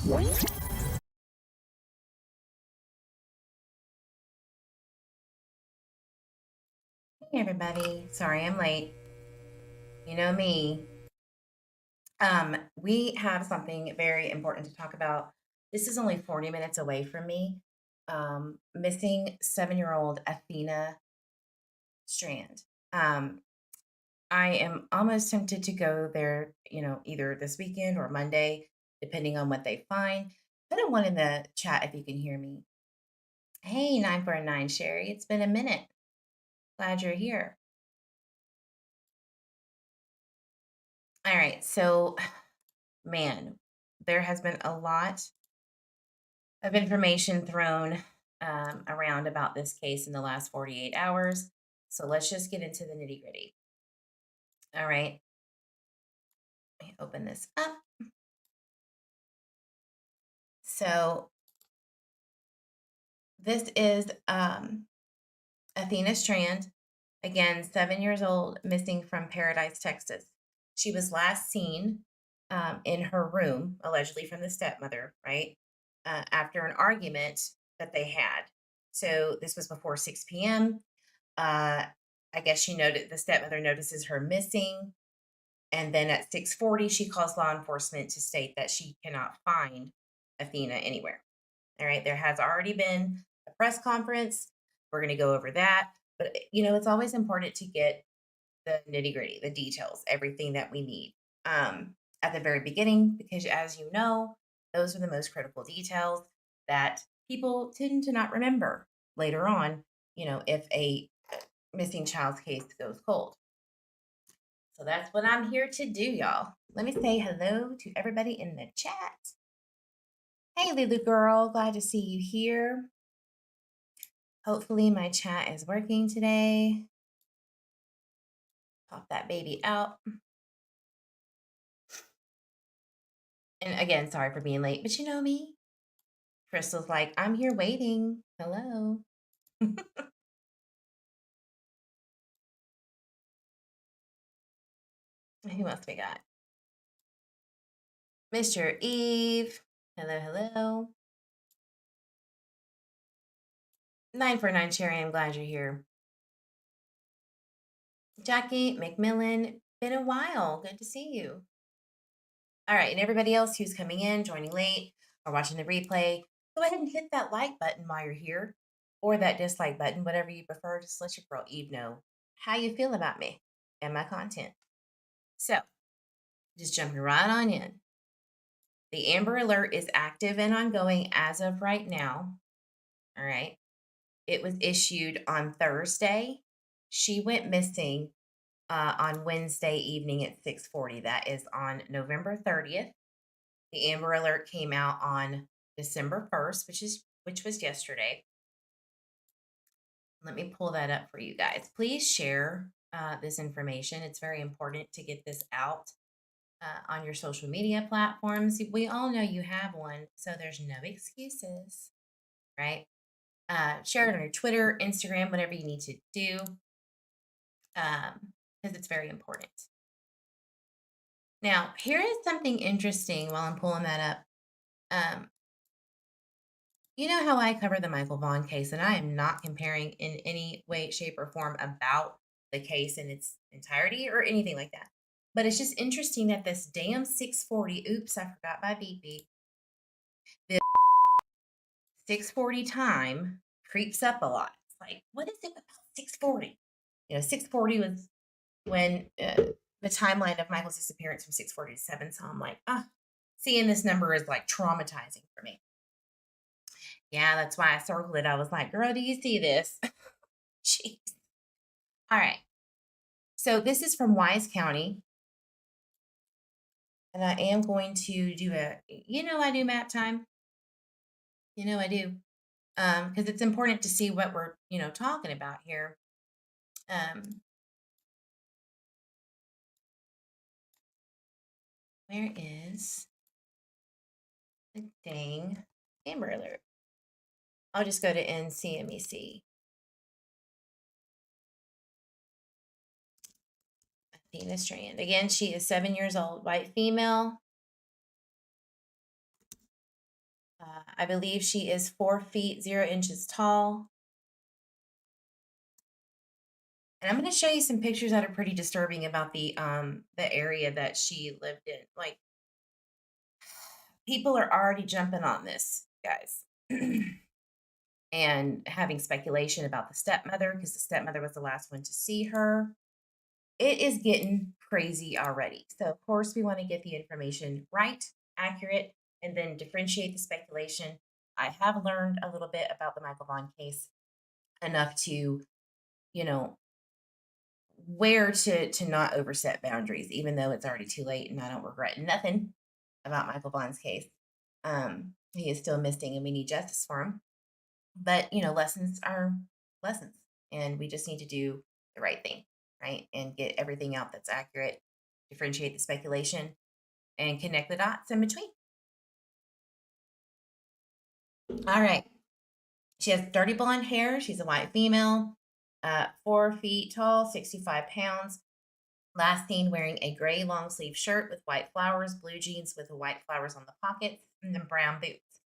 Hey everybody, sorry I'm late. You know me. We have something very important to talk about. This is only 40 minutes away from me. Missing 7-year-old Athena Strand. Um, I am almost tempted to go there, either this weekend or Monday, depending on what they find. Put a one in the chat if you can hear me. Hey, 949 Sherry, it's been a minute. Glad you're here. All right, so man, there has been a lot of information thrown around about this case in the last 48 hours. So let's just get into the nitty gritty. All right. Let me open this up. So this is Athena Strand, again, 7 years old, missing from Paradise, Texas. She was last seen in her room, allegedly from the stepmother, right? After an argument that they had. So this was before 6 p.m. I guess the stepmother notices her missing. And then at 6:40, she calls law enforcement to state that she cannot find Athena anywhere. All right. There has already been a press conference. We're going to go over that. But, it's always important to get the nitty gritty, the details, everything that we need at the very beginning, because as you know, those are the most critical details that people tend to not remember later on, if a missing child's case goes cold. So that's what I'm here to do, y'all. Let me say hello to everybody in the chat. Hey, Lulu girl, glad to see you here. Hopefully my chat is working today. Pop that baby out. And again, sorry for being late, but you know me. Crystal's like, I'm here waiting. Hello. Who else we got? Mr. Eve. Hello, hello. 949 Cherry, I'm glad you're here. Jackie McMillan, been a while. Good to see you. All right, and everybody else who's coming in, joining late, or watching the replay, go ahead and hit that like button while you're here, or that dislike button, whatever you prefer. Just let your girl Eve know how you feel about me and my content. So, just jumping right on in. The Amber Alert is active and ongoing as of right now. All right. It was issued on Thursday. She went missing on Wednesday evening at 6:40. That is on November 30th. The Amber Alert came out on December 1st, which was yesterday. Let me pull that up for you guys. Please share this information. It's very important to get this out on your social media platforms. We all know you have one, so there's no excuses, right? Share it on your Twitter, Instagram, whatever you need to do, because it's very important. Now, here is something interesting while I'm pulling that up. You know how I cover the Michael Vaughn case, and I am not comparing in any way, shape, or form about the case in its entirety or anything like that. But it's just interesting that this damn 6:40, oops, I forgot my beep beep. The 6:40 time creeps up a lot. It's like, what is it about 6:40? 6:40 was when the timeline of Michael's disappearance from 6:40 to 7. So I'm like, seeing this number is like traumatizing for me. Yeah, that's why I circled it. I was like, girl, do you see this? Jeez. All right. So this is from Wise County. And I am going to do I do map time. I do. Because it's important to see what we're, talking about here. Where is the dang Amber Alert? I'll just go to NCMEC. Athena Strand. Again, she is 7 years old, white female. I believe she is 4 feet 0 inches tall. And I'm going to show you some pictures that are pretty disturbing about the area that she lived in. Like, people are already jumping on this, guys. And having speculation about the stepmother because the stepmother was the last one to see her. It is getting crazy already. So, of course, we want to get the information right, accurate, and then differentiate the speculation. I have learned a little bit about the Michael Vaughn case, enough to, you know, where to not overstep boundaries, even though it's already too late, and I don't regret nothing about Michael Vaughn's case. He is still missing, and we need justice for him. But lessons are lessons, and we just need to do the right thing, right, and get everything out that's accurate, differentiate the speculation, and connect the dots in between. All right. She has dirty blonde hair. She's a white female, 4 feet tall, 65 pounds. Last seen wearing a gray long sleeve shirt with white flowers, blue jeans with white flowers on the pockets, and then brown boots.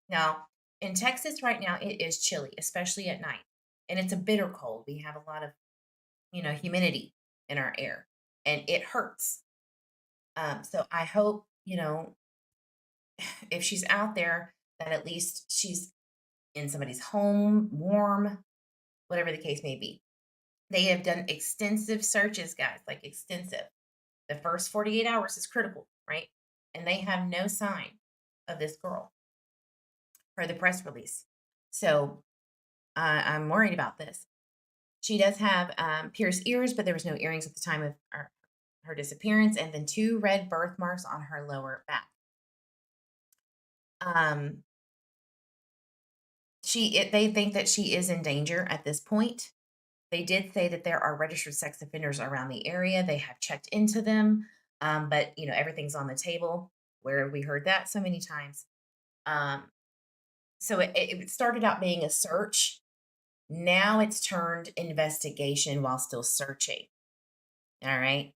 Now, in Texas right now, it is chilly, especially at night. And it's a bitter cold. We have a lot of, humidity in our air, and it hurts. So I hope, if she's out there, that at least she's in somebody's home, warm, whatever the case may be. They have done extensive searches, guys, like extensive. The first 48 hours is critical, right? And they have no sign of this girl per the press release. So I'm worried about this. She does have pierced ears, but there was no earrings at the time of her disappearance, and then 2 red birthmarks on her lower back. Um, they think that she is in danger at this point. They did say that there are registered sex offenders around the area. They have checked into them, but everything's on the table. Where we heard that so many times. So it started out being a search. Now it's turned investigation while still searching. All right.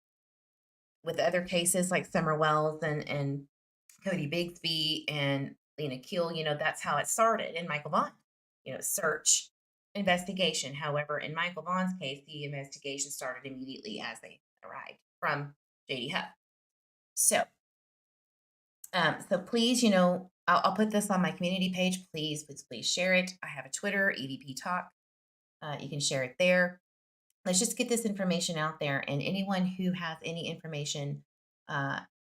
With other cases like Summer Wells and Cody Bigsby and Lena Keel, that's how it started in Michael Vaughn. Search, investigation. However, in Michael Vaughn's case, the investigation started immediately as they arrived from JD Huff. So please, I'll put this on my community page. Please share it. I have a Twitter, EVP Talk. You can share it there. Let's just get this information out there. And anyone who has any information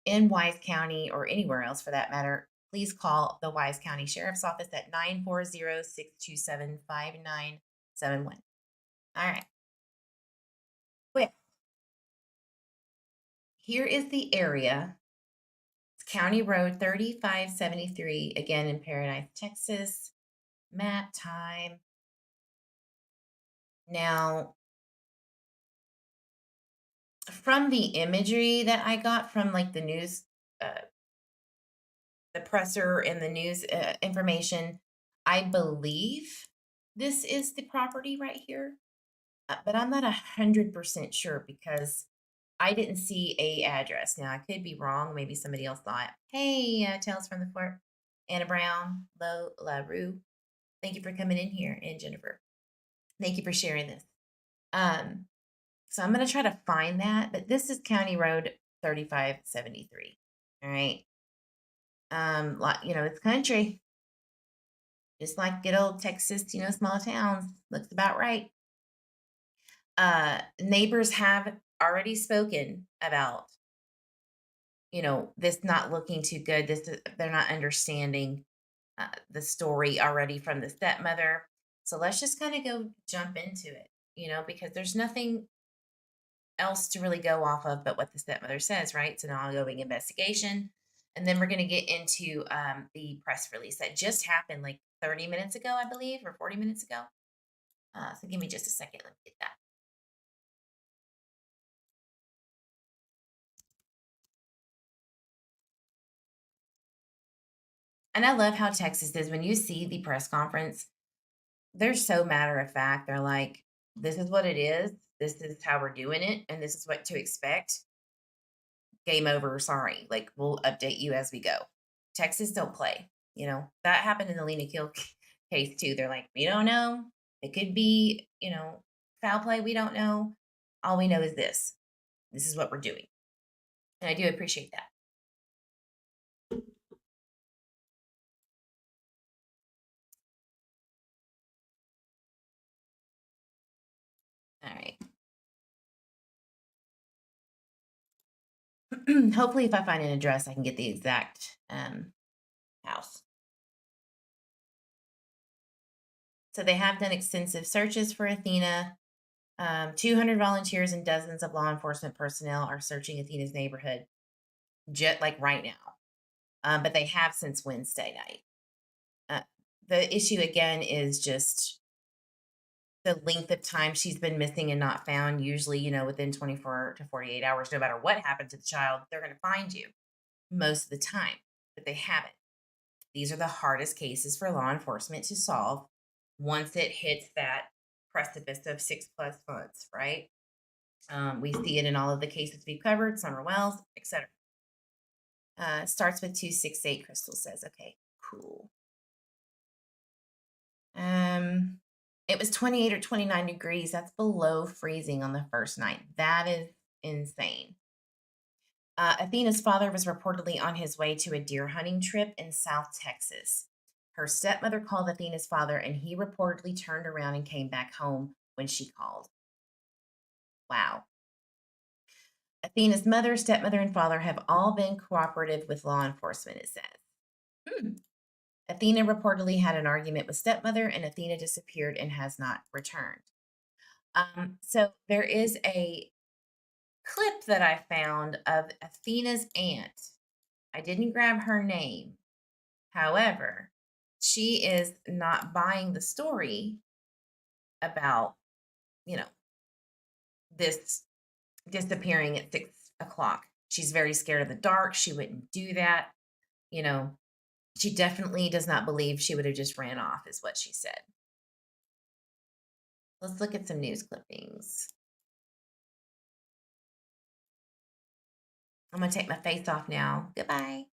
in Wise County or anywhere else for that matter, please call the Wise County Sheriff's Office at 940-627-5971. All right. Well, here is the area. It's County Road 3573, again in Paradise, Texas. Map time. Now, from the imagery that I got from like the news, the presser and the news information, I believe this is the property right here, but I'm not 100% sure because I didn't see a address. Now I could be wrong. Maybe somebody else thought, "Hey, Tales from the Fort, Anna Brown, Lo LaRue, thank you for coming in here, and Jennifer, thank you for sharing this." So I'm going to try to find that, but this is County Road 3573. All right. It's country, just like good old Texas, small towns. Looks about right. Neighbors have already spoken about, this not looking too good. They're not understanding the story already from the stepmother. So let's just kind of go jump into it, because there's nothing else to really go off of but what the stepmother says, right? It's an ongoing investigation. And then we're going to get into the press release that just happened like 30 minutes ago, I believe, or 40 minutes ago. So give me just a second. Let me get that. And I love how Texas is. When you see the press conference, they're so matter of fact. They're like, this is what it is. This is how we're doing it. And this is what to expect. Game over. Sorry. Like, we'll update you as we go. Texas don't play. You know, that happened in the Lena Kill case too. They're like, we don't know. It could be, foul play. We don't know. All we know is this. This is what we're doing. And I do appreciate that. All right. Hopefully, if I find an address, I can get the exact house. So they have done extensive searches for Athena. 200 volunteers and dozens of law enforcement personnel are searching Athena's neighborhood, like right now. But they have since Wednesday night. The issue again is just the length of time she's been missing and not found. Usually, within 24 to 48 hours, no matter what happened to the child, they're going to find you most of the time, but they haven't. These are the hardest cases for law enforcement to solve once it hits that precipice of 6+ months, right? We see it in all of the cases we've covered, Summer Wells, etc. Starts with 268, Crystal says. Okay, cool. It was 28 or 29 degrees. That's below freezing on the first night. That is insane. Athena's father was reportedly on his way to a deer hunting trip in South Texas. Her stepmother called Athena's father, and he reportedly turned around and came back home when she called. Wow. Athena's mother, stepmother, and father have all been cooperative with law enforcement, it says. Athena reportedly had an argument with stepmother, and Athena disappeared and has not returned. So there is a clip that I found of Athena's aunt. I didn't grab her name. However, she is not buying the story about, this disappearing at 6 o'clock. She's very scared of the dark. She wouldn't do that. She definitely does not believe she would have just ran off, is what she said. Let's look at some news clippings. I'm going to take my face off now. Goodbye.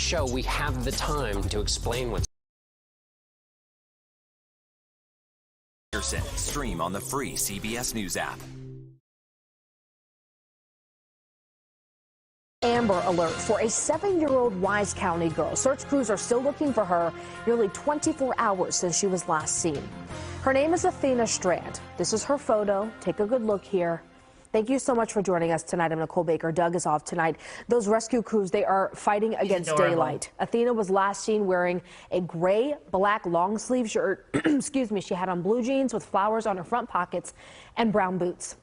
Show we have the time to explain what's. Stream on the free CBS News app. Amber alert for a 7-year-old Wise County girl. Search crews are still looking for her nearly 24 hours since she was last seen. Her name is Athena Strand. This is her photo. Take a good look here. Thank you so much for joining us tonight. I'm Nicole Baker. Doug is off tonight. Those rescue crews, they are fighting against daylight. Athena was last seen wearing a gray, black long sleeve shirt. Excuse me. She had on blue jeans with flowers on her front pockets and brown boots.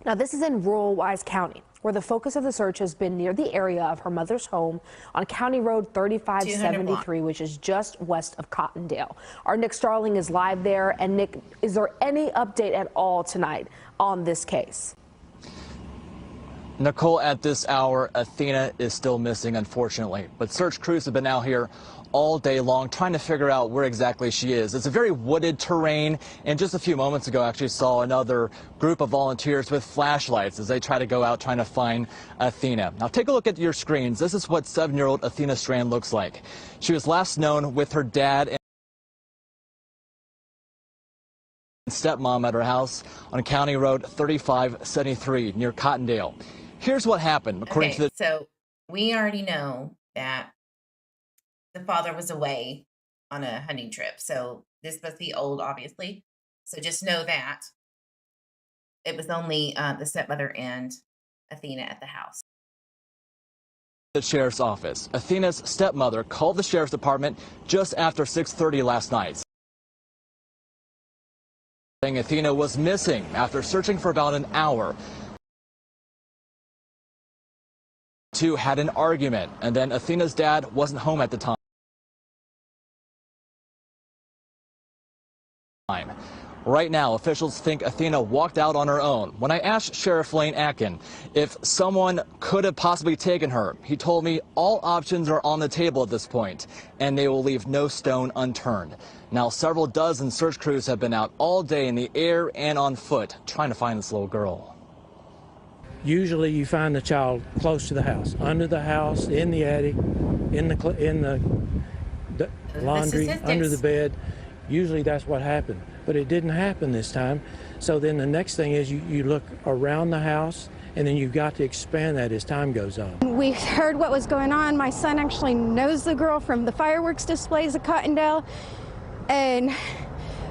Now, this is in rural Wise County, where the focus of the search has been near the area of her mother's home on County Road 3573, which is just west of Cottondale. Our Nick Starling is live there. And Nick, is there any update at all tonight on this case? Nicole, at this hour, Athena is still missing, unfortunately. But search crews have been out here all day long trying to figure out where exactly she is. It's a very wooded terrain, and just a few moments ago I actually saw another group of volunteers with flashlights as they try to go out trying to find Athena. Now take a look at your screens. This is what 7-year-old Athena Strand looks like. She was last known with her dad and stepmom at her house on County Road 3573 near Cottondale. Here's what happened, according to the... So we already know that the father was away on a hunting trip. So this must be old, obviously. So just know that it was only the stepmother and Athena at the house. The sheriff's office. Athena's stepmother called the sheriff's department just after 6:30 last night, saying Athena was missing after searching for about an hour. Two had an argument, and then Athena's dad wasn't home at the time. Right now, officials think Athena walked out on her own. When I asked Sheriff Lane Atkin if someone could have possibly taken her, he told me all options are on the table at this point, and they will leave no stone unturned. Now, several dozen search crews have been out all day in the air and on foot trying to find this little girl. Usually you find the child close to the house, under the house, in the attic, in the laundry, under the bed. Usually that's what happened, but it didn't happen this time. So then the next thing is you look around the house, and then you've got to expand that as time goes on. We heard what was going on. My son actually knows the girl from the fireworks displays at Cottondale, and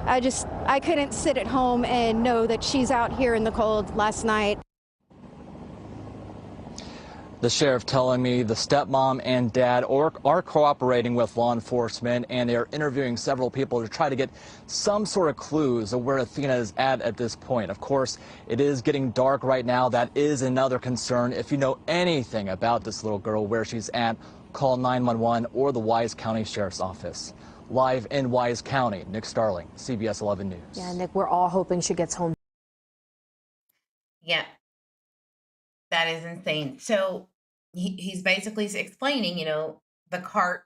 I couldn't sit at home and know that she's out here in the cold last night. The sheriff telling me the stepmom and dad are cooperating with law enforcement, and they are interviewing several people to try to get some sort of clues of where Athena is at this point. Of course, it is getting dark right now. That is another concern. If you know anything about this little girl, where she's at, call 911 or the Wise County Sheriff's Office. Live in Wise County, Nick Starling, CBS 11 News. Yeah, Nick, we're all hoping she gets home. Yeah, that is insane. So he's basically explaining, the CART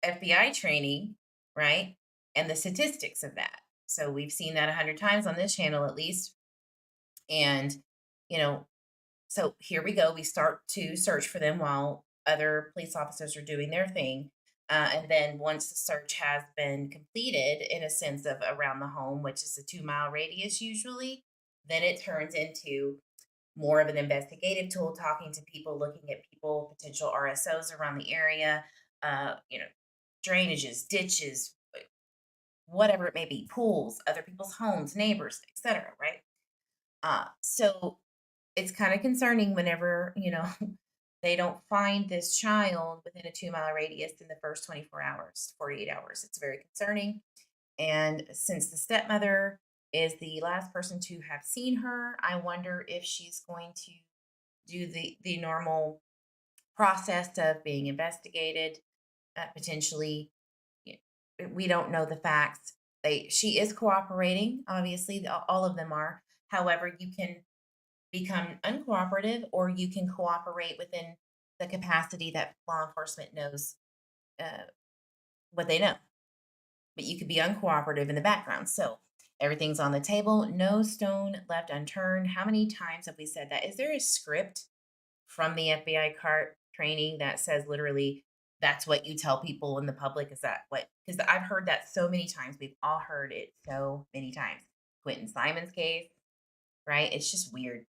FBI training, right? And the statistics of that. So we've seen that 100 times on this channel at least. And, so here we go. We start to search for them while other police officers are doing their thing. And then once the search has been completed in a sense of around the home, which is a 2-mile radius usually, then it turns into more of an investigative tool, talking to people, looking at people, potential RSOs around the area, drainages, ditches, whatever it may be, pools, other people's homes, neighbors, etc. Right? So it's kind of concerning whenever, they don't find this child within a 2-mile radius in the first 24 hours, 48 hours. It's very concerning. And since the stepmother is the last person to have seen her, I wonder if she's going to do the normal process of being investigated, potentially. We don't know the facts. She is cooperating, obviously, all of them are. However, you can become uncooperative, or you can cooperate within the capacity that law enforcement knows what they know. But you could be uncooperative in the background. So everything's on the table, no stone left unturned. How many times have we said that? Is there a script from the FBI CART training that says literally that's what you tell people in the public? Is that what? Because I've heard that so many times. We've all heard it so many times. Quentin Simon's case, right? It's just weird.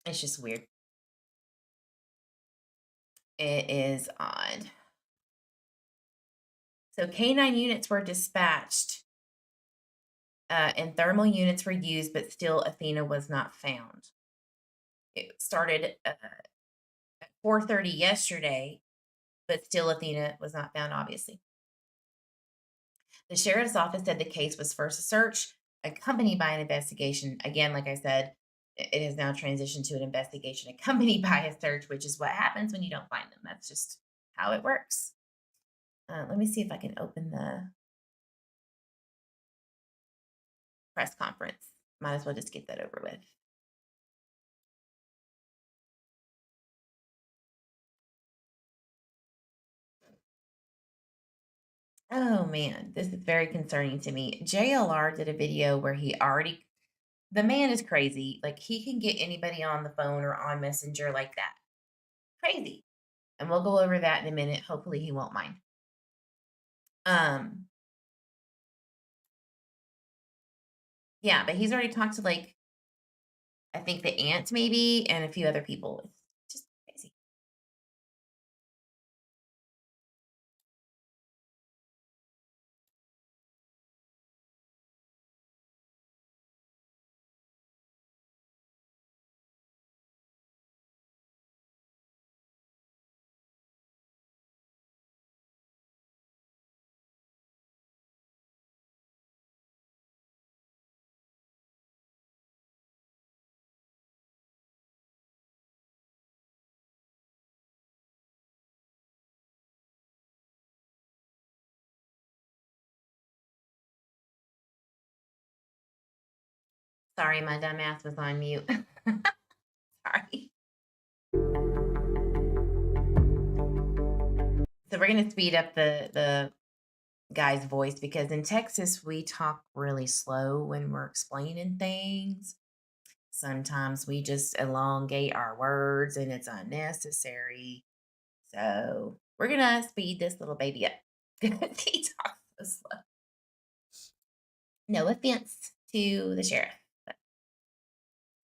It's just weird. It is odd. So K9 units were dispatched and thermal units were used, but still Athena was not found. It started at 4:30 yesterday, but still Athena was not found, obviously. The sheriff's office said the case was first a search, accompanied by an investigation. Again, like I said, it has now transitioned to an investigation accompanied by a search, which is what happens when you don't find them. That's just how it works. Let me see if I can open the press conference. Might as well just get that over with. Oh man, this is very concerning to me. JLR did a video where the man is crazy. Like, he can get anybody on the phone or on Messenger like that. Crazy. And we'll go over that in a minute. Hopefully he won't mind. Yeah, but he's already talked to, like, I think the aunt maybe and a few other people. It's just crazy. Sorry, my dumb ass was on mute. Sorry. So we're gonna speed up the guy's voice because in Texas we talk really slow when we're explaining things. Sometimes we just elongate our words and it's unnecessary. So we're gonna speed this little baby up. He talks so slow. No offense to the sheriff. But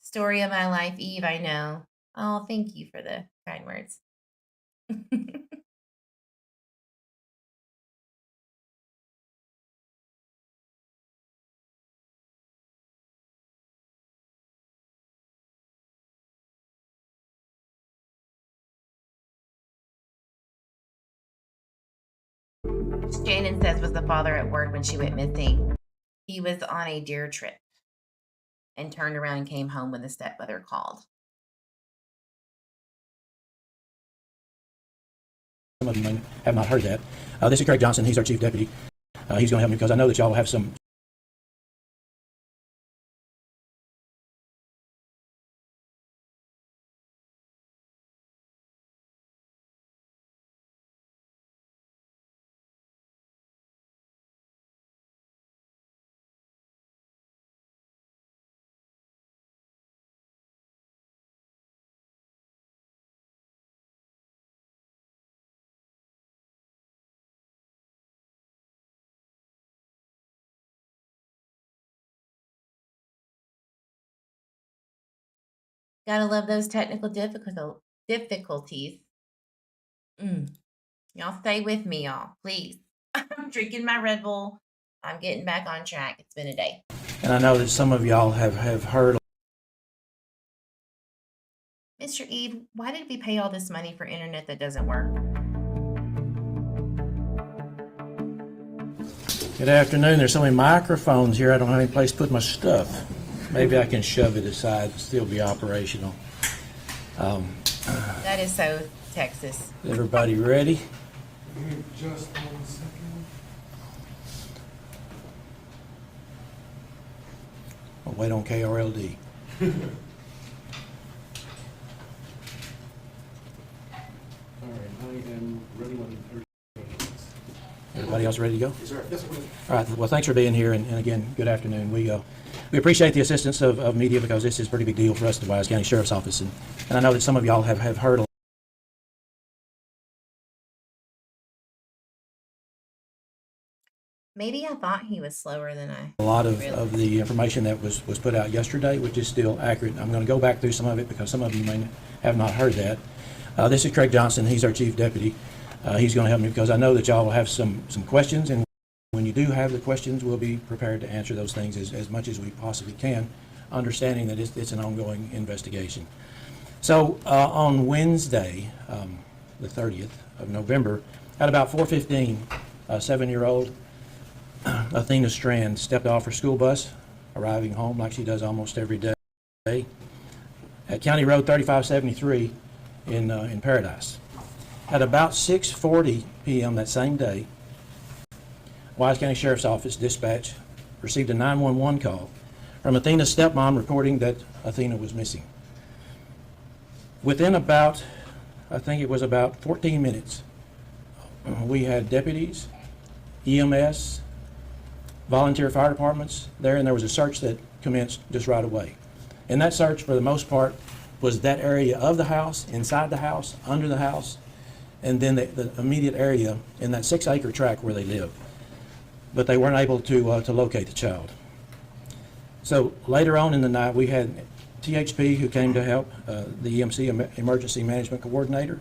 story of my life, Eve, I know. Oh, thank you for the kind words. Shannon says was the father at work when she went missing. He was on a deer trip and turned around and came home when the stepmother called. Some of you may have not heard that. This is Craig Johnson. He's our chief deputy. He's going to help me because I know that y'all have some Gotta love those technical difficulties. Y'all stay with me, y'all, please. I'm drinking my Red Bull. I'm getting back on track. It's been a day. and I know that some of y'all have heard. Mr. Eve, why did we pay all this money for internet that doesn't work? Good afternoon. There's so many microphones here. I don't have any place to put my stuff. Maybe I can shove it aside and still be operational. That is so Texas. Everybody ready? Just 1 second. I'll wait on KRLD. All right, I am ready when 30 minutes. Everybody else ready to go? Yes, sir. Yes, sir. All right. Well, thanks for being here, and again, good afternoon. We appreciate the assistance of media because this is a pretty big deal for us at the Wise County Sheriff's Office, and I know that some of y'all have heard. Maybe I thought he was slower than I. A lot of realized. the information that was put out yesterday, which is still accurate. I'm going to go back through some of it because some of you may have not heard that. This is Craig Johnson. He's our chief deputy. He's going to help me because I know that y'all will have some questions, and when you do have the questions, we'll be prepared to answer those things as much as we possibly can, understanding that it's an ongoing investigation. So on Wednesday, the 30th of November, at about 4:15, a 7-year-old ATHENA Strand stepped off her school bus, arriving home like she does almost every day at County Road 3573 in Paradise. At about 6:40 p.m. that same day, Wise County Sheriff's Office dispatch received a 911 call from Athena's stepmom reporting that Athena was missing. Within about, I think it was about 14 minutes, we had deputies, EMS, volunteer fire departments there, and there was a search that commenced just right away. And that search, for the most part, was that area of the house, inside the house, under the house, and then the immediate area in that 6-acre tract where they live. But they weren't able to locate the child. So later on in the night, we had THP who came to help, the EMC, Emergency Management Coordinator,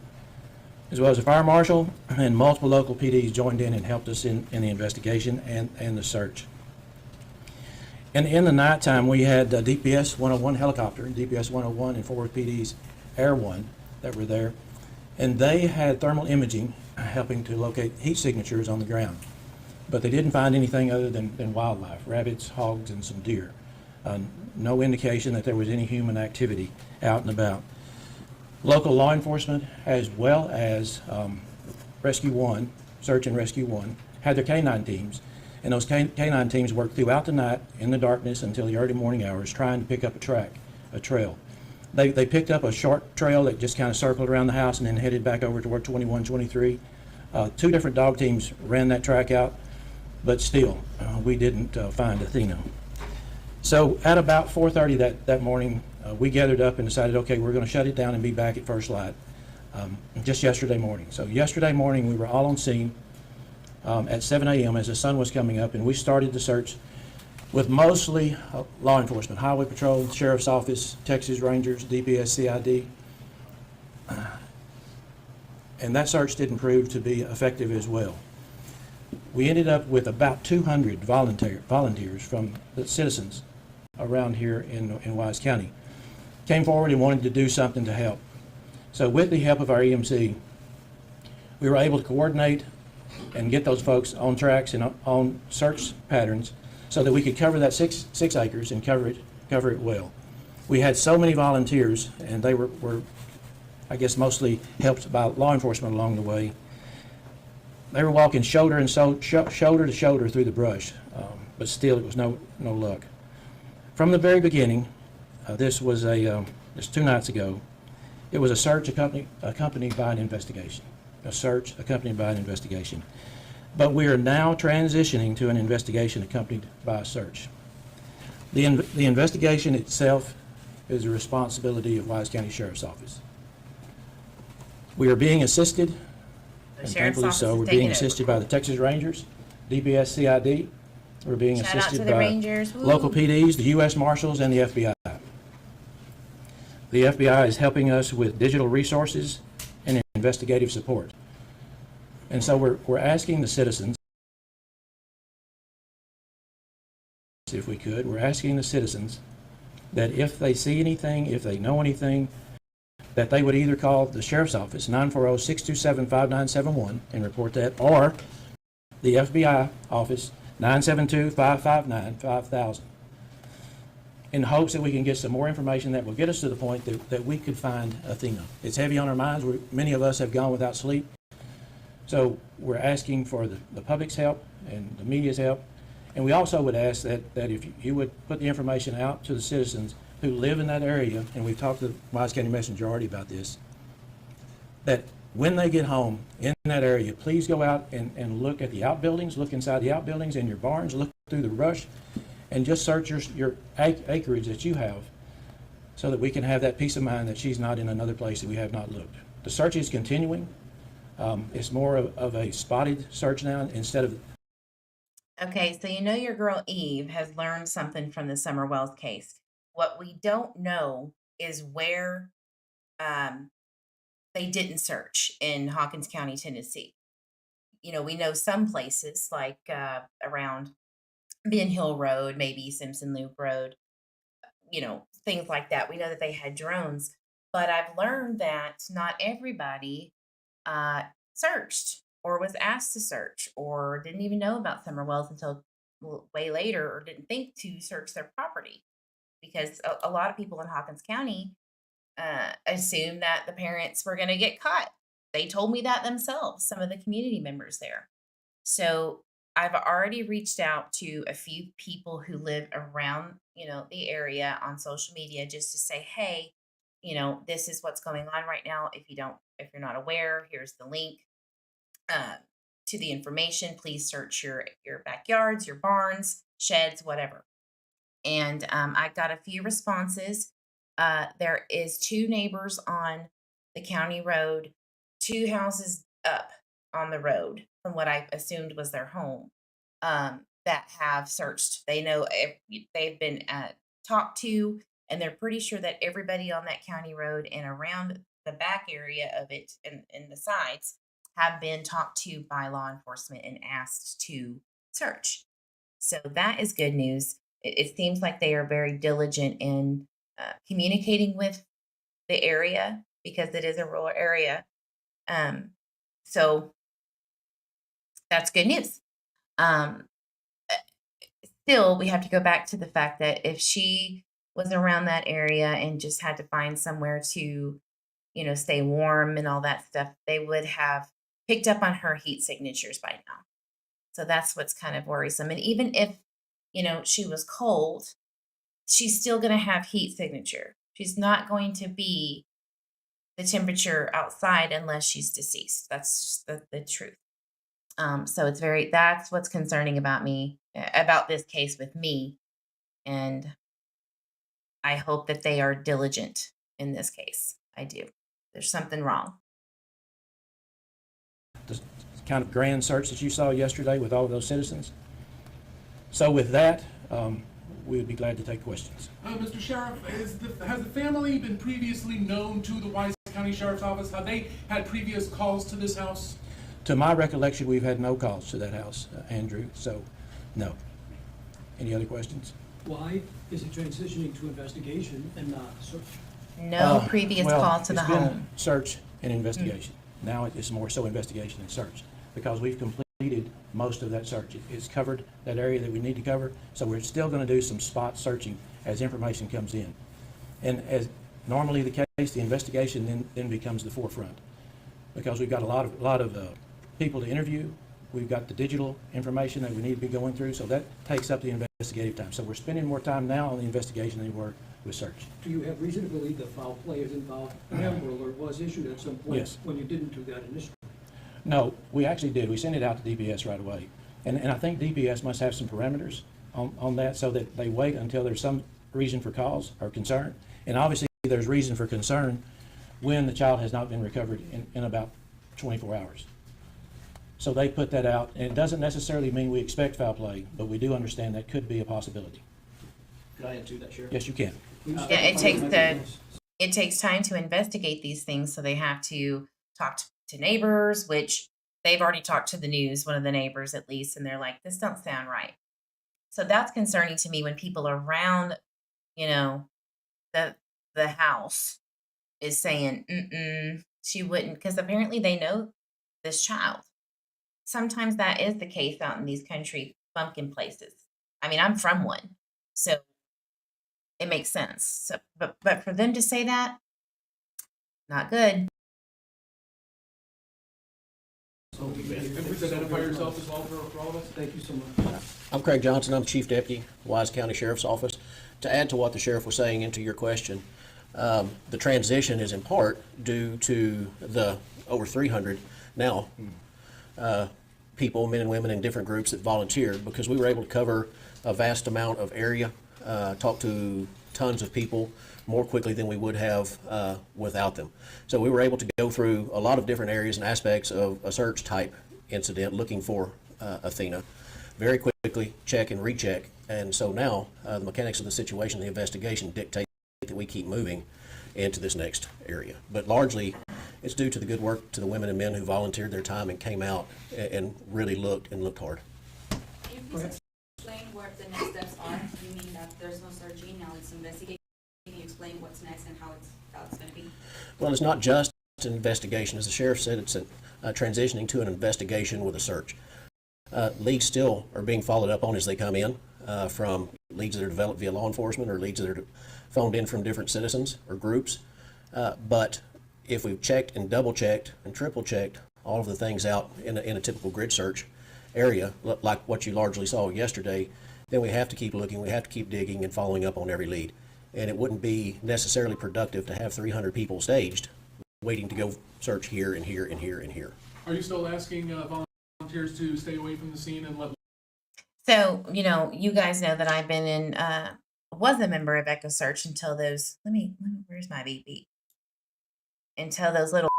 as well as a fire marshal, and multiple local PDs joined in and helped us in the investigation and the search. And in the nighttime, we had DPS 101 helicopter, DPS 101 and Fort Worth PD's Air 1 that were there, and they had thermal imaging helping to locate heat signatures on the ground. But they didn't find anything other than wildlife, rabbits, hogs, and some deer. No indication that there was any human activity out and about. Local law enforcement, as well as Rescue 1, Search and Rescue 1, had their canine teams, and those canine teams worked throughout the night in the darkness until the early morning hours trying to pick up a trail. They picked up a short trail that just kind of circled around the house and then headed back over toward 2123. Two different dog teams ran that track out, but still, we didn't find Athena. So at about 4:30 that morning, we gathered up and decided, okay, we're going to shut it down and be back at first light just yesterday morning. So yesterday morning, we were all on scene at 7 a.m. as the sun was coming up, and we started the search with mostly law enforcement, Highway Patrol, Sheriff's Office, Texas Rangers, DPS, CID. And that search didn't prove to be effective as well. We ended up with about 200 volunteers from the citizens around here in Wise County. Came forward and wanted to do something to help. So with the help of our EMC, we were able to coordinate and get those folks on tracks and on search patterns so that we could cover that six acres and cover it well. We had so many volunteers, and they were I guess mostly helped by law enforcement along the way. They were walking shoulder to shoulder through the brush, but still it was no luck. From the very beginning, this was just 2 nights ago, it was a search accompanied by an investigation. A search accompanied by an investigation. But we are now transitioning to an investigation accompanied by a search. The investigation itself is the responsibility of Wise County Sheriff's Office. We are being assisted, and thankfully so, we're being assisted by the Texas Rangers, DPS, CID. We're being assisted by local PDs, the U.S. Marshals, and the FBI. The FBI is helping us with digital resources and investigative support. And so we're asking the citizens, if we could, we're asking the citizens that if they see anything, if they know anything, that they would either call the Sheriff's Office, 940-627-5971, and report that, or the FBI office, 972-559-5000, in hopes that we can get some more information that will get us to the point that we could find Athena. It's heavy on our minds. Many of us have gone without sleep. So we're asking for the public's help and the media's help. And we also would ask that if you would put the information out to the citizens who live in that area, and we've talked to the Wise County Messenger already about this, that when they get home in that area, please go out and look at the outbuildings, look inside the outbuildings and your barns, look through the brush, and just search your acreage that you have so that we can have that peace of mind that she's not in another place that we have not looked. The search is continuing. It's more of a spotted search now instead of... Okay, so you know your girl Eve has learned something from the Summer Wells case. What we don't know is where they didn't search in Hawkins County, Tennessee. You know, we know some places like around Ben Hill Road, maybe Simpson Loop Road, you know, things like that. We know that they had drones, but I've learned that not everybody searched or was asked to search or didn't even know about Summer Wells until way later, or didn't think to search their property, because a lot of people in Hawkins County assumed that the parents were going to get caught. They told me that themselves, some of the community members there. So I've already reached out to a few people who live around, you know, the area on social media, just to say, hey, you know, this is what's going on right now. If you're not aware, here's the link to the information. Please search your backyards, your barns, sheds, whatever. And I got a few responses. There is 2 neighbors on the county road, 2 houses up on the road from what I assumed was their home, that have searched. They know they've been talked to, and they're pretty sure that everybody on that county road and around the back area of it and the sides have been talked to by law enforcement and asked to search. So that is good news. It seems like they are very diligent in communicating with the area, because it is a rural area. So that's good news. Still, we have to go back to the fact that if she was around that area and just had to find somewhere to, you know, stay warm and all that stuff, they would have picked up on her heat signatures by now. So that's what's kind of worrisome. And even if, she was cold, she's still going to have heat signature. She's not going to be the temperature outside unless she's deceased. That's just the truth. So that's what's concerning about me, about this case with me. And I hope that they are diligent in this case. I do. There's something wrong. The kind of grand search that you saw yesterday with all of those citizens. So with that, we would be glad to take questions. Mr. Sheriff, has the family been previously known to the Wise County Sheriff's Office? Have they had previous calls to this house? To my recollection, we've had no calls to that house, Andrew, so no. Any other questions? Why is it transitioning to investigation and not search? No previous call to the it's been home. Search and investigation. Now it's more so investigation than search because we've completed most of that search. It's covered that area that we need to cover, so we're still going to do some spot searching as information comes in. And as normally the case, the investigation then becomes the forefront because we've got a lot of people to interview. We've got the digital information that we need to be going through, so that takes up the investigative time. So we're spending more time now on the investigation than we were with search. Do you have reason to believe that foul play is involved? An Amber Alert was issued at some point Yes. when you didn't do that initially. No, we actually did. We sent it out to DPS right away. And I think DPS must have some parameters on that so that they wait until there's some reason for cause or concern. And obviously there's reason for concern when the child has not been recovered in about 24 hours. So they put that out, and it doesn't necessarily mean we expect foul play, but we do understand that could be a possibility. Could I add to that, Sheriff? Yes, you can. Yeah, it takes time to investigate these things, so they have to talk to neighbors, which they've already talked to the news, one of the neighbors at least, and they're like, this don't sound right. So that's concerning to me when people around, the house is saying, she wouldn't, because apparently they know this child. Sometimes that is the case out in these country bumpkin places. I mean, I'm from one, so it makes sense. So, but for them to say that, not good. And please identify yourself as well for all of us. Thank you so much. I'm Craig Johnson. I'm Chief Deputy, Wise County Sheriff's Office. To add to what the Sheriff was saying into your question, the transition is in part due to the over 300 now people, men and women in different groups that volunteered, because we were able to cover a vast amount of area, talk to tons of people more quickly than we would have without them. So we were able to go through a lot of different areas and aspects of a search type incident looking for Athena very quickly, check and recheck. And so now the mechanics of the situation, the investigation dictate that we keep moving into this next area. But largely it's due to the good work to the women and men who volunteered their time and came out and really looked hard. Can you please explain what the next steps are? You mean that there's no searching, now it's investigating? Can you explain what's next and how it's going to be? Well, it's not just an investigation. As the Sheriff said, it's transitioning to an investigation with a search. Leads still are being followed up on as they come in from leads that are developed via law enforcement or leads that are phoned in from different citizens or groups. But if we've checked and double checked and triple checked all of the things out in a typical grid search area, like what you largely saw yesterday, then we have to keep looking, we have to keep digging and following up on every lead. And it wouldn't be necessarily productive to have 300 people staged waiting to go search here and here and here and here. Are you still asking volunteers to stay away from the scene and let? So, you guys know that I've been in, was a member of Echo Search until those, where's my beep? Until those little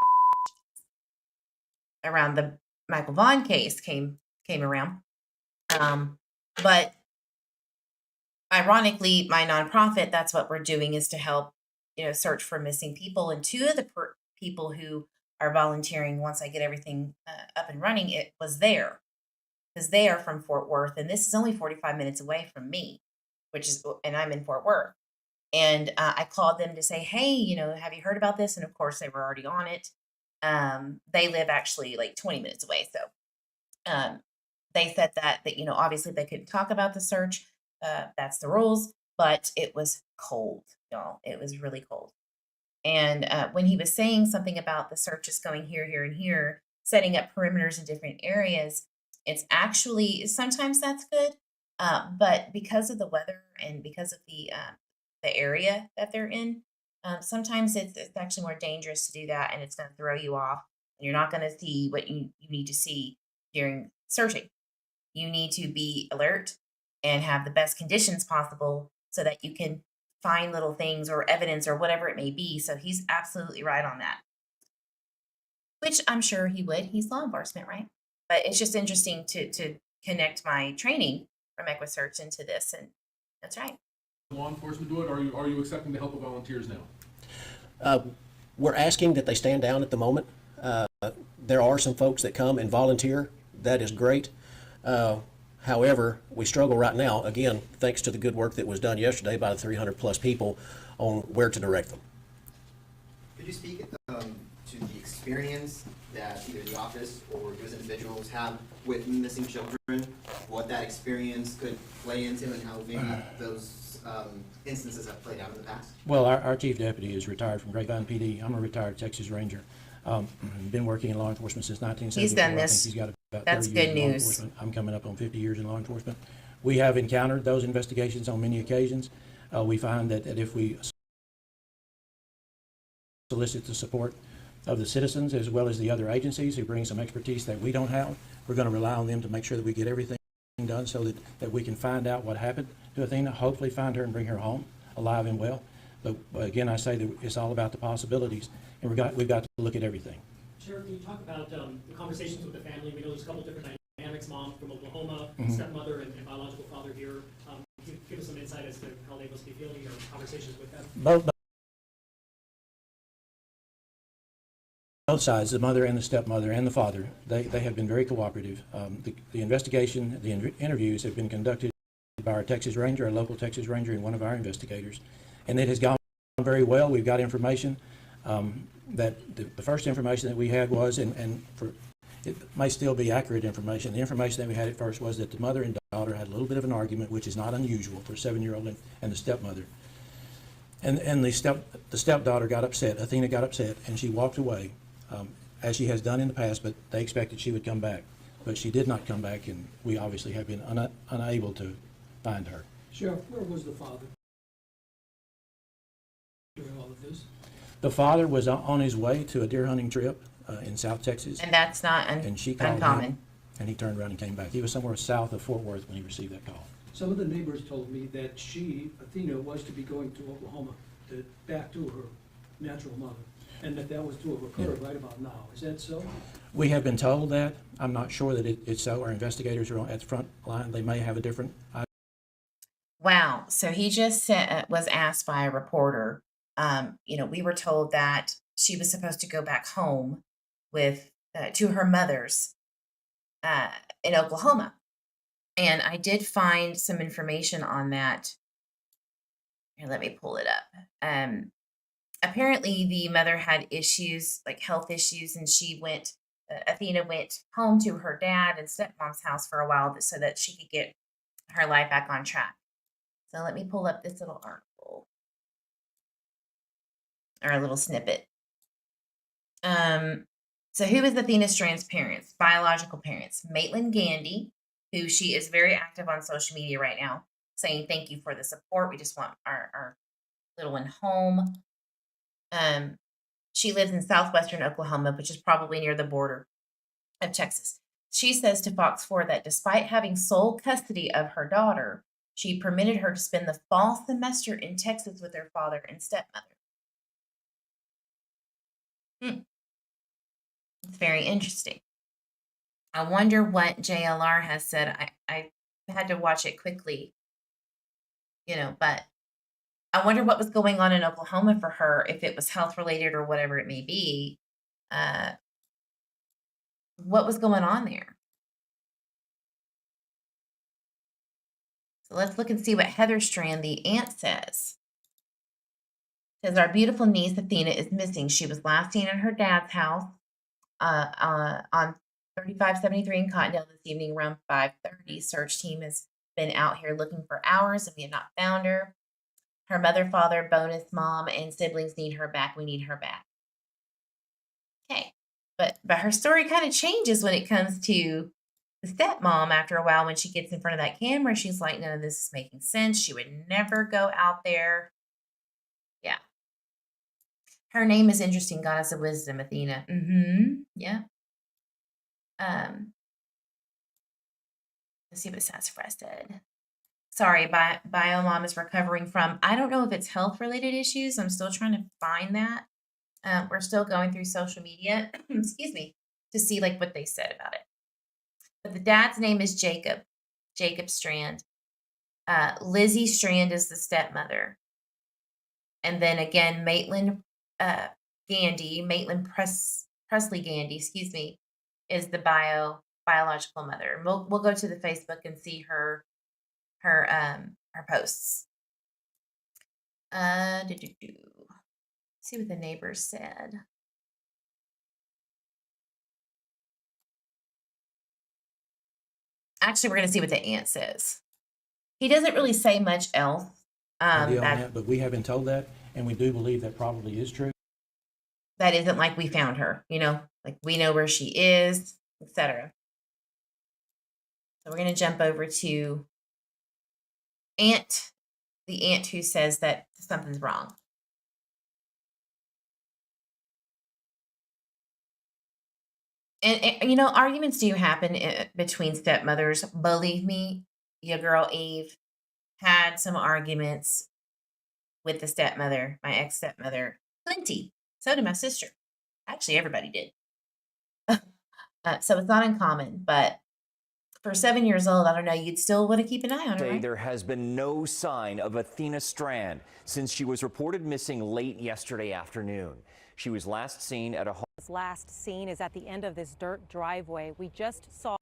around the Michael Vaughn case came around. But ironically, my nonprofit, that's what we're doing, is to help, search for missing people. And two of the people who are volunteering, once I get everything up and running, it was there. Because they are from Fort Worth, and this is only 45 minutes away from me, and I'm in Fort Worth. And I called them to say, hey, have you heard about this? And of course, they were already on it. They live actually like 20 minutes away. So they said that obviously they couldn't talk about the search. That's the rules. But it was cold, y'all. It was really cold. And when he was saying something about the searches going here, here, and here, setting up perimeters in different areas, It's actually sometimes that's good, but because of the weather and because of the area that they're in, sometimes it's actually more dangerous to do that, and it's going to throw you off, and you're not going to see what you need to see during searching. You need to be alert and have the best conditions possible so that you can find little things or evidence or whatever it may be. So he's absolutely right on that, which I'm sure he would. He's law enforcement, right? But it's just interesting to connect my training from EquiSearch into this, and that's right. Law enforcement do it, or are you accepting the help of volunteers now? We're asking that they stand down at the moment. There are some folks that come and volunteer. That is great. However, we struggle right now, again, thanks to the good work that was done yesterday by the 300 plus people on where to direct them. Could you speak to the experience that either the office or those individuals have with missing children, what that experience could play into, and how maybe those instances have played out in the past? Well, our chief deputy is retired from Grapevine PD. I'm a retired Texas Ranger. Been working in law enforcement since 1974. He's done I this. think he's got about That's 30 years good in law news. enforcement. I'm coming up on 50 years in law enforcement. We have encountered those investigations on many occasions. We find that if we solicit the support of the citizens as well as the other agencies who bring some expertise that we don't have, we're going to rely on them to make sure that we get everything done so that we can find out what happened to Athena, hopefully find her and bring her home alive and well. But again, I say that it's all about the possibilities, and we've got to look at everything. Sheriff, can you talk about the conversations with the family? We know there's a couple different dynamics, mom from Oklahoma, stepmother, and biological father here. Can you give us some insight as to how they must be feeling or conversations with them? Both sides, the mother and the stepmother and the father, they have been very cooperative. The investigation, the interviews have been conducted by our Texas Ranger, our local Texas Ranger, and one of our investigators. And it has gone very well. We've got information that the first information that we had was, and it may still be accurate information, the information that we had at first was that the mother and daughter had a little bit of an argument, which is not unusual for a 7-year-old and the stepmother. And the stepdaughter got upset, Athena got upset, and she walked away, as she has done in the past, but they expected she would come back. But she did not come back, and we obviously have been unable to find her. Sheriff, where was the father during all of this? The father was on his way to a deer hunting trip in South Texas. And that's not And she called uncommon. him, and he turned around and came back. He was somewhere south of Fort Worth when he received that call. Some of the neighbors told me that Athena, was to be going to Oklahoma, back to her natural mother, and that was to have occurred right about now. Is that so? We have been told that. I'm not sure that it's so. Our investigators are at the front line. They may have a different idea. Wow. So he just was asked by a reporter. We were told that she was supposed to go back home with to her mother's in Oklahoma. And I did find some information on that. Here, let me pull it up. Apparently, the mother had issues, like health issues, and Athena went home to her dad and stepmom's house for a while so that she could get her life back on track. So let me pull up this little article, or a little snippet. So who is Athena Strand's parents, biological parents? Maitland Gandy, who she is very active on social media right now, saying thank you for the support. We just want our little one home. She lives in southwestern Oklahoma, which is probably near the border of Texas. She says to Fox 4 that despite having sole custody of her daughter, she permitted her to spend the fall semester in Texas with her father and stepmother. It's very interesting. I wonder what JLR has said. I had to watch it quickly, but I wonder what was going on in Oklahoma for her, if it was health related or whatever it may be. What was going on there? So let's look and see what Heather Strand, the aunt, says. Says, our beautiful niece Athena is missing. She was last seen at her dad's house on 3573 in Cottondale this evening around 5:30. Search team has been out here looking for hours and we have not found her. Her mother, father, bonus mom, and siblings need her back. We need her back. Okay. But her story kind of changes when it comes to The stepmom, after a while, when she gets in front of that camera, she's like, none of this is making sense. She would never go out there. Yeah. Her name is interesting, goddess of wisdom, Athena. Yeah. Let's see what Sassafras said. Sorry, Biomom is recovering from, I don't know if it's health-related issues. I'm still trying to find that. We're still going through social media, excuse me, to see like what they said about it. But the dad's name is Jacob Strand. Lizzie Strand is the stepmother. And then again, Maitland Presley Gandy, excuse me, is the biological mother. We'll go to the Facebook and see her posts. See what the neighbors said. Actually, we're going to see what the aunt says. He doesn't really say much else. But we have been told that, and we do believe that probably is true. That isn't like we found her, like we know where she is, etc. So we're going to jump over to the aunt who says that something's wrong. And arguments do happen between stepmothers. Believe me, your girl Eve had some arguments with the stepmother, my ex-stepmother. Plenty. So did my sister. Actually, everybody did. So it's not uncommon, but for 7 years old, I don't know, you'd still want to keep an eye on her, right? There has been no sign of Athena Strand since she was reported missing late yesterday afternoon. She was last seen at a home. Last seen is at the end of this dirt driveway. We just saw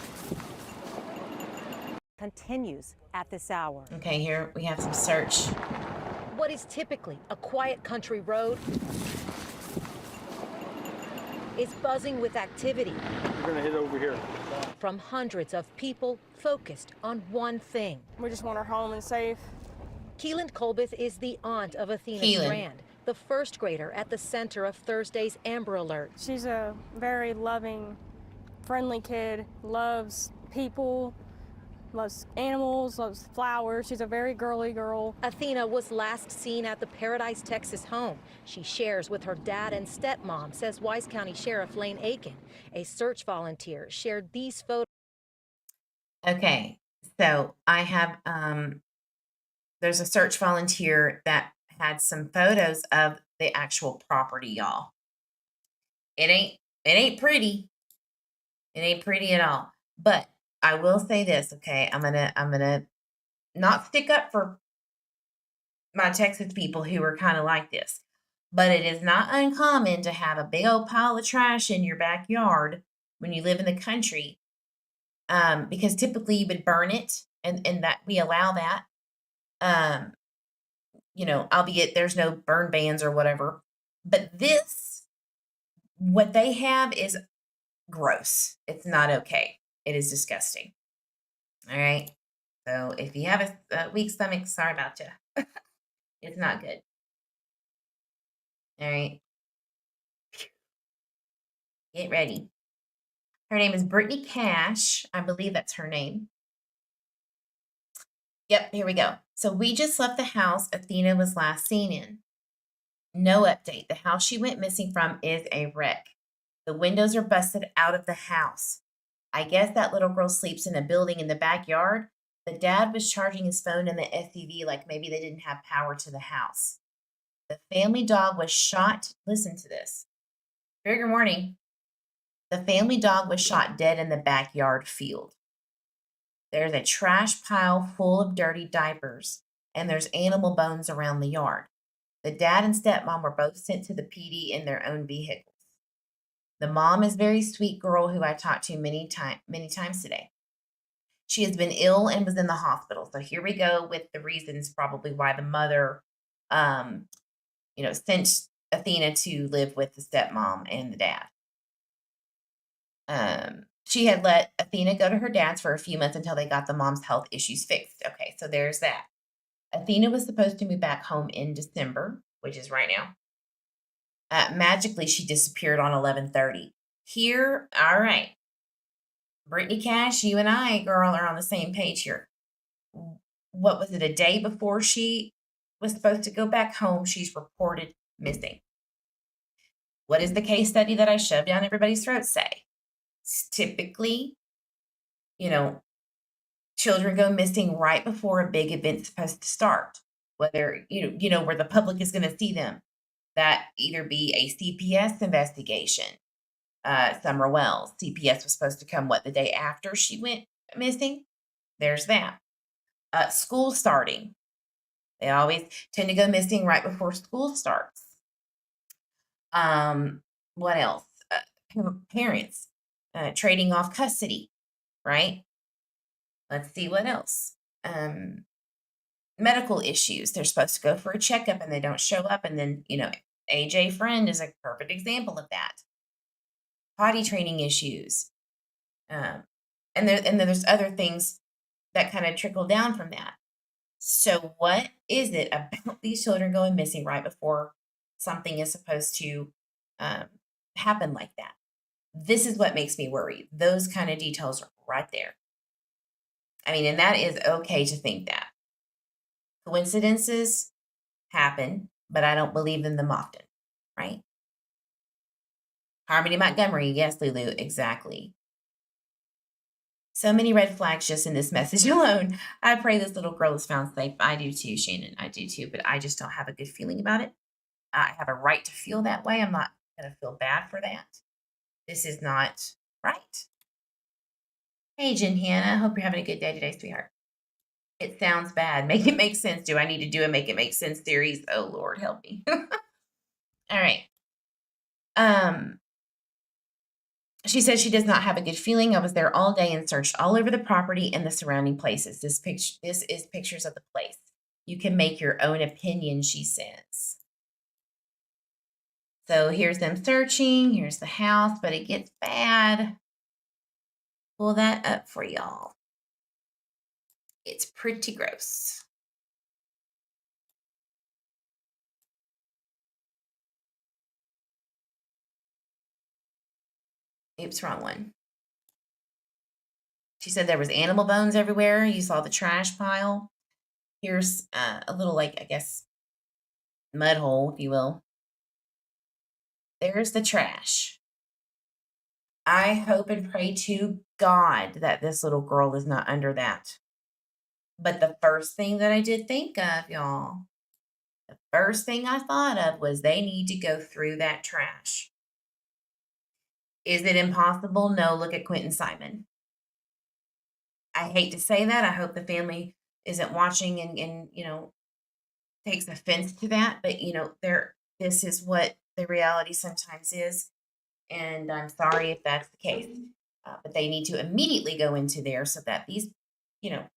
continues at this hour. Okay, here we have some search. What is typically a quiet country road is buzzing with activity. We're gonna hit over here. From hundreds of people focused on one thing. We just want her home and safe. Keelan Colbeth is the aunt of Athena Strand, the first grader at the center of Thursday's Amber Alert. She's a very loving, friendly kid, loves people, loves animals, loves flowers. She's a very girly girl. Athena was last seen at the Paradise, Texas home. She shares with her dad and stepmom, says Wise County Sheriff Lane Aiken. A search volunteer shared these photos. Okay, so I have, there's a search volunteer that had some photos of the actual property, y'all. It ain't pretty. It ain't pretty at all. But I will say this, okay? I'm gonna not stick up for my Texas people who are kind of like this, but it is not uncommon to have a big old pile of trash in your backyard when you live in the country, because typically you would burn it, and that we allow that. Albeit there's no burn bans or whatever, but what they have is gross. It's not okay. It is disgusting. All right. So if you have a weak stomach, sorry about you. It's not good. All right. Get ready. Her name is Brittany Cash. I believe that's her name. Yep, here we go. So we just left the house Athena was last seen in. No update. The house she went missing from is a wreck. The windows are busted out of the house. I guess that little girl sleeps in a building in the backyard. The dad was charging his phone in the SUV like maybe they didn't have power to the house. The family dog was shot. Listen to this. Trigger warning. The family dog was shot dead in the backyard field. There's a trash pile full of dirty diapers, and there's animal bones around the yard. The dad and stepmom were both sent to the PD in their own vehicles. The mom is a very sweet girl who I talked to many times today. She has been ill and was in the hospital. So here we go with the reasons probably why the mother, sent Athena to live with the stepmom and the dad. She had let Athena go to her dad's for a few months until they got the mom's health issues fixed. Okay, so there's that. Athena was supposed to move back home in December, which is right now. Magically, she disappeared on 11/30. Here, all right. Brittany Cash, you and I, girl, are on the same page here. What was it, a day before she was supposed to go back home, she's reported missing. What does the case study that I shoved down everybody's throat say? It's typically, you know, children go missing right before a big event's supposed to start, whether, where the public is going to see them. That either be a CPS investigation. Summer Wells, CPS was supposed to come, the day after she went missing? There's that. School starting. They always tend to go missing right before school starts. What else? Parents trading off custody, right? Let's see what else. Medical issues. They're supposed to go for a checkup and they don't show up. And then, AJ Friend is a perfect example of that. Potty training issues. And then there's other things that kind of trickle down from that. So what is it about these children going missing right before something is supposed to happen like that? This is what makes me worry. Those kind of details are right there. I mean, and that is okay to think that. Coincidences happen, but I don't believe in them often, right? Harmony Montgomery, yes, Lulu, exactly. So many red flags just in this message alone. I pray this little girl is found safe. I do too, Shannon. I do too, but I just don't have a good feeling about it. I have a right to feel that way. I'm not going to feel bad for that. This is not right. Hey, Jen Hannah. Hope you're having a good day today, sweetheart. It sounds bad. Make it make sense. Do I need to do a make it make sense series? Oh, Lord, help me. All right. She says she does not have a good feeling. I was there all day and searched all over the property and the surrounding places. This is pictures of the place. You can make your own opinion, she says. So here's them searching. Here's the house, but it gets bad. Pull that up for y'all. It's pretty gross. Oops, wrong one. She said there was animal bones everywhere. You saw the trash pile. Here's a little, I guess, mud hole, if you will. There's the trash. I hope and pray to God that this little girl is not under that. But the first thing that I did think of, y'all, the first thing I thought of was they need to go through that trash. Is it impossible? No, look at Quentin Simon. I hate to say that. I hope the family isn't watching and takes offense to that. But, this is what the reality sometimes is. And I'm sorry if that's the case. But they need to immediately go into there so that these,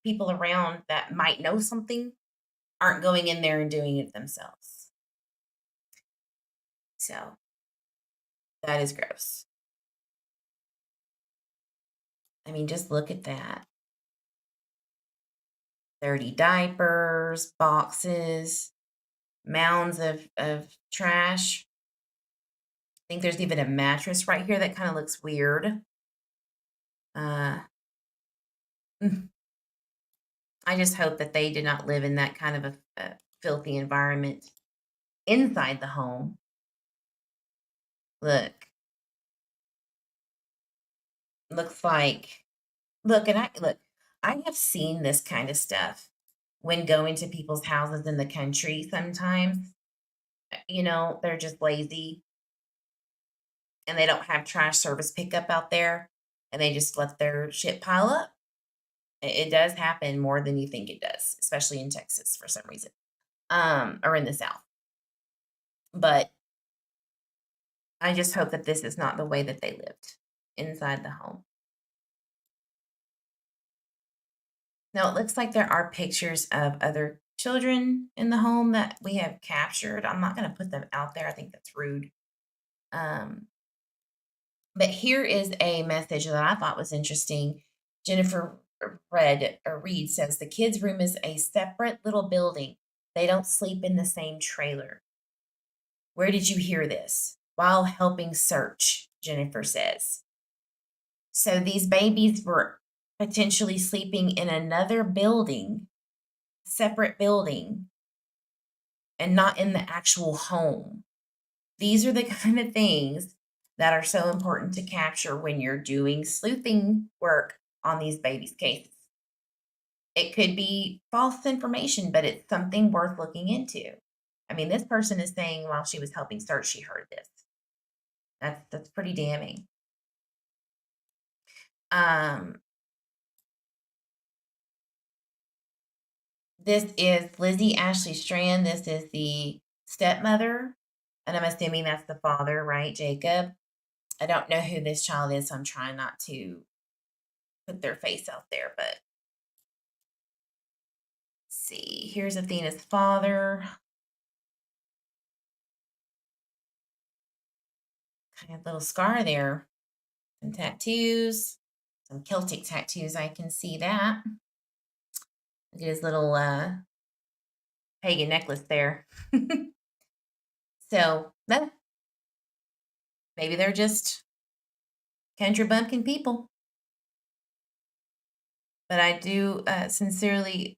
people around that might know something aren't going in there and doing it themselves. So that is gross. I mean, just look at that. 30 diapers, boxes, mounds of trash. I think there's even a mattress right here that kind of looks weird. I just hope that they did not live in that kind of a filthy environment inside the home. Look. Looks like, I have seen this kind of stuff when going to people's houses in the country sometimes. They're just lazy and they don't have trash service pickup out there and they just let their shit pile up. It does happen more than you think it does, especially in Texas for some reason, or in the South. But I just hope that this is not the way that they lived inside the home. Now, it looks like there are pictures of other children in the home that we have captured. I'm not going to put them out there. I think that's rude. But here is a message that I thought was interesting. Jennifer Reed says, the kids' room is a separate little building. They don't sleep in the same trailer. Where did you hear this? While helping search, Jennifer says. So these babies were potentially sleeping in another building, separate building, and not in the actual home. These are the kind of things that are so important to capture when you're doing sleuthing work on these babies' cases. It could be false information, but it's something worth looking into. I mean, this person is saying while she was helping search, she heard this. That's pretty damning. This is Lizzie Ashley Strand. This is the stepmother, and I'm assuming that's the father, right, Jacob? I don't know who this child is, so I'm trying not to put their face out there, but let's see. Here's Athena's father. Kind of little scar there. Some tattoos, some Celtic tattoos. I can see that. Look at his little pagan necklace there. So, well, maybe they're just country bumpkin people. But I do am sincerely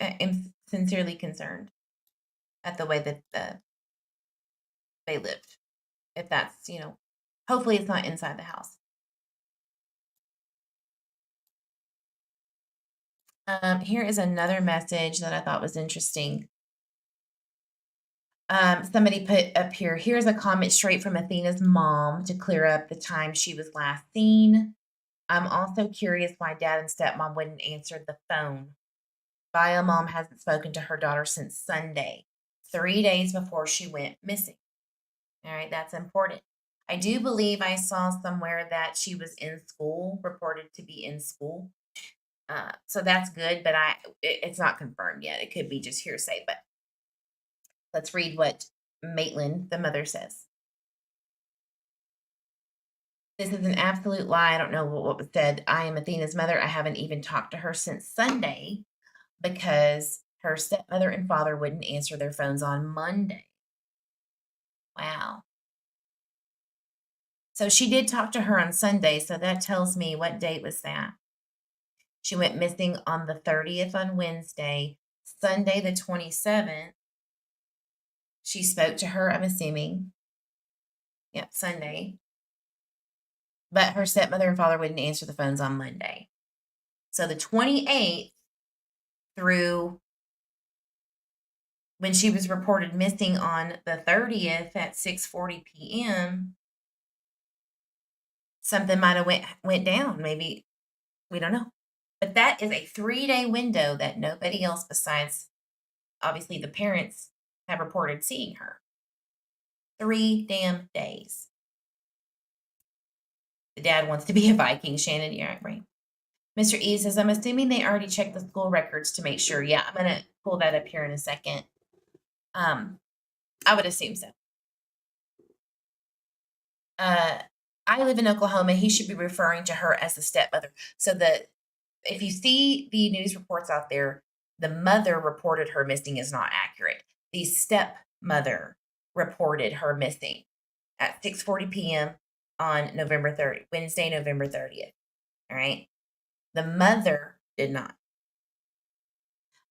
concerned at the way that they lived. If that's, hopefully it's not inside the house. Here is another message that I thought was interesting. Somebody put up here, here's a comment straight from Athena's mom to clear up the time she was last seen. I'm also curious why dad and stepmom wouldn't answer the phone. Bio mom hasn't spoken to her daughter since Sunday, 3 days before she went missing. All right, that's important. I do believe I saw somewhere that she was in school, reported to be in school. So that's good, but it's not confirmed yet. It could be just hearsay, but let's read what Maitland, the mother, says. This is an absolute lie. I don't know what was said. I am Athena's mother. I haven't even talked to her since Sunday because her stepmother and father wouldn't answer their phones on Monday. Wow. So she did talk to her on Sunday, so that tells me, what date was that? She went missing on the 30th on Wednesday. Sunday, the 27th, she spoke to her, I'm assuming. Yep, Sunday. But her stepmother and father wouldn't answer the phones on Monday. So the 28th through when she was reported missing on the 30th at 6:40 p.m., something might have went down. Maybe, we don't know. But that is a 3-day window that nobody else besides, obviously, the parents have reported seeing her. 3 damn days. The dad wants to be a Viking, Shannon. Yeah, right. Mr. E says, I'm assuming they already checked the school records to make sure. Yeah, I'm going to pull that up here in a second. I would assume so. I live in Oklahoma. He should be referring to her as the stepmother. So if you see the news reports out there, the mother reported her missing is not accurate. The stepmother reported her missing at 6:40 p.m. on Wednesday, November 30th. All right. The mother did not.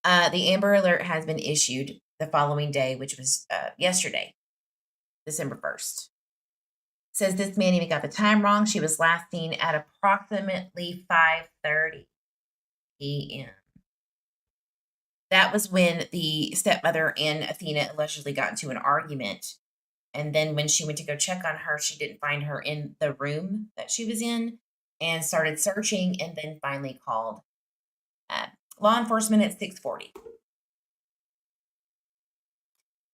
The Amber Alert has been issued the following day, which was yesterday, December 1st. Says this man even got the time wrong. She was last seen at approximately 5:30 p.m. That was when the stepmother and Athena allegedly got into an argument. And then when she went to go check on her, she didn't find her in the room that she was in and started searching, and then finally called law enforcement at 6:40.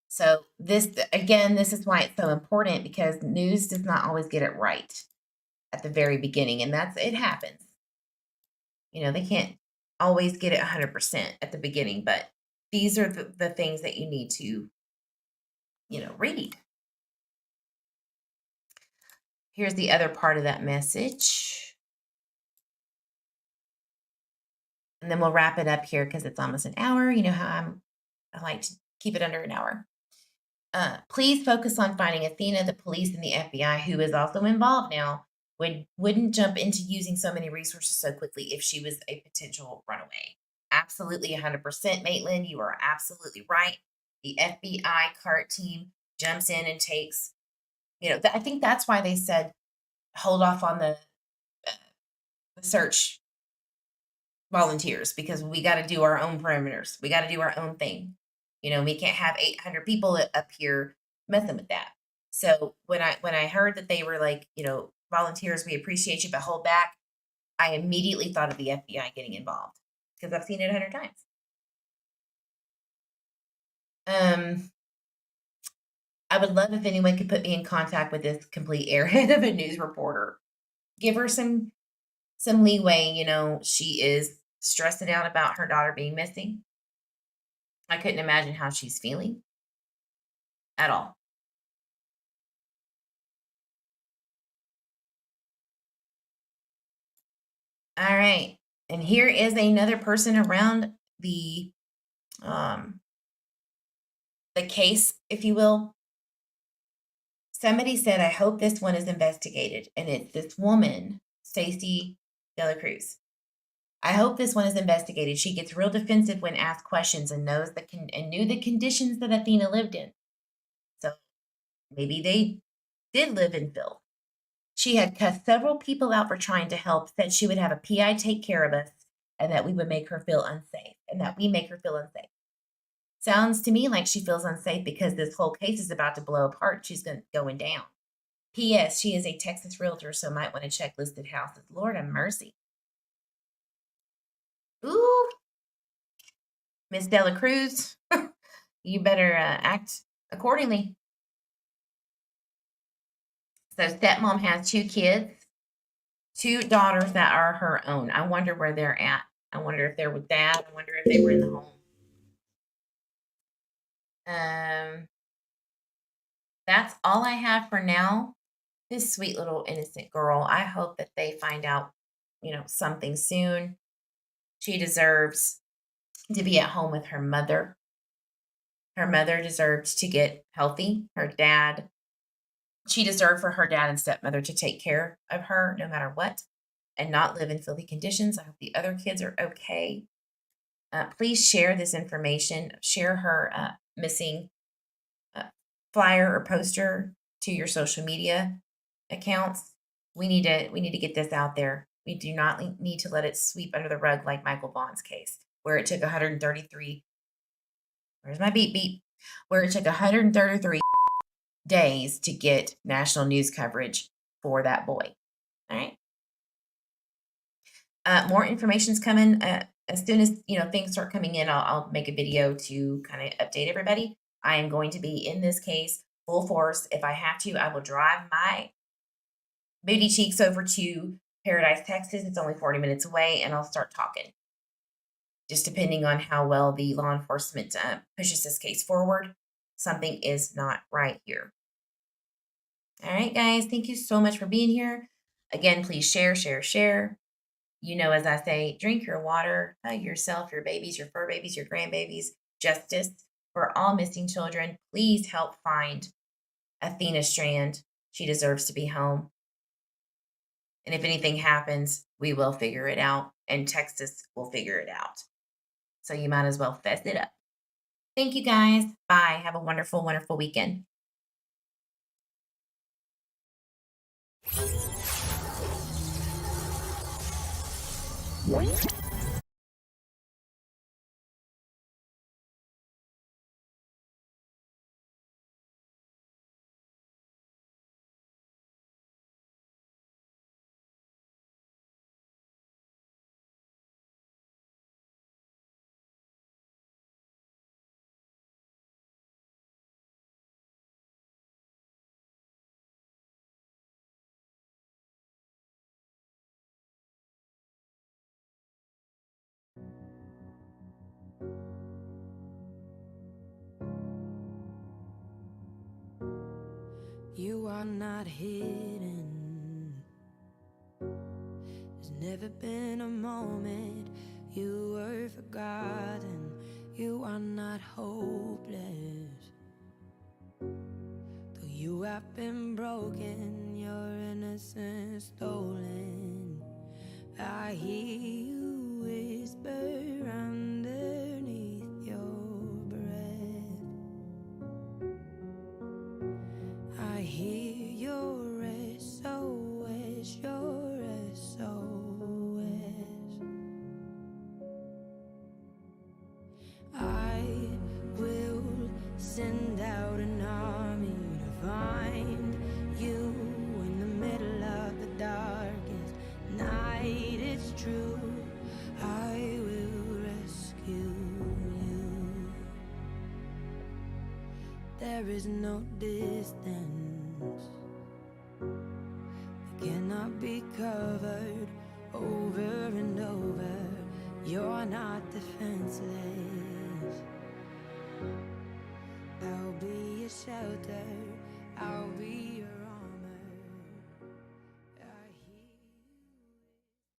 So this is why it's so important, because news does not always get it right at the very beginning, and it happens. They can't always get it 100% at the beginning, but these are the things that you need to, read. Here's the other part of that message. And then we'll wrap it up here because it's almost an hour. You know how I like to keep it under an hour. Please focus on finding Athena, the police, and the FBI, who is also involved now, wouldn't jump into using so many resources so quickly if she was a potential runaway. Absolutely 100%, Maitland. You are absolutely right. The FBI CART team jumps in and takes, I think that's why they said hold off on the search volunteers, because we got to do our own perimeters. We got to do our own thing. We can't have 800 people up here messing with that. So when I heard that they were like, volunteers, we appreciate you, but hold back, I immediately thought of the FBI getting involved because I've seen it 100 times. I would love if anyone could put me in contact with this complete airhead of a news reporter. Give her some leeway. She is stressing out about her daughter being missing. I couldn't imagine how she's feeling at all. All right. And here is another person around the case, if you will. Somebody said, I hope this one is investigated. And it's this woman, Stacy Dela Cruz. I hope this one is investigated. She gets real defensive when asked questions and knew the conditions that Athena lived in. So maybe they did live in filth. She had cussed several people out for trying to help, said she would have a PI take care of us, and that we would make her feel unsafe, and that we make her feel unsafe. Sounds to me like she feels unsafe because this whole case is about to blow apart. She's going down. P.S. She is a Texas realtor, so might want to check listed houses. Lord have mercy. Ooh, Miss Dela Cruz, you better act accordingly. So stepmom has 2 kids, 2 daughters that are her own. I wonder where they're at. I wonder if they're with dad. I wonder if they were in the home. That's all I have for now. This sweet little innocent girl. I hope that they find out, something soon. She deserves to be at home with her mother. Her mother deserves to get healthy. She deserved for her dad and stepmother to take care of her no matter what and not live in filthy conditions. I hope the other kids are okay. Please share this information. Share her missing flyer or poster to your social media accounts. We need to get this out there. We do not need to let it sweep under the rug like Michael Vaughn's case, where it took 133. Where's my beep beep? Where it took 133 days to get national news coverage for that boy. All right. More information's coming. As soon as things start coming in, I'll make a video to kind of update everybody. I am going to be in this case full force. If I have to, I will drive my booty cheeks over to Paradise, Texas. It's only 40 minutes away, and I'll start talking. Just depending on how well the law enforcement pushes this case forward, something is not right here. All right, guys, thank you so much for being here. Again, please share, share, share. As I say, drink your water, hug yourself, your babies, your fur babies, your grandbabies. Justice for all missing children. Please help find Athena Strand. She deserves to be home. And if anything happens, we will figure it out, and Texas will figure it out. So you might as well fess it up. Thank you, guys. Bye. Have a wonderful, wonderful weekend. You are not hidden. There's never been a moment you were forgotten. You are not hopeless. Though you You have been broken, your innocence stolen. I hear you whisper underneath your breath. I hear your SOS, your SOS. I will send out an army to find you in the middle of the darkest night. It's true, I will rescue you. There is no distance that cannot be covered over and over. You're not defenseless. I'll be a shelter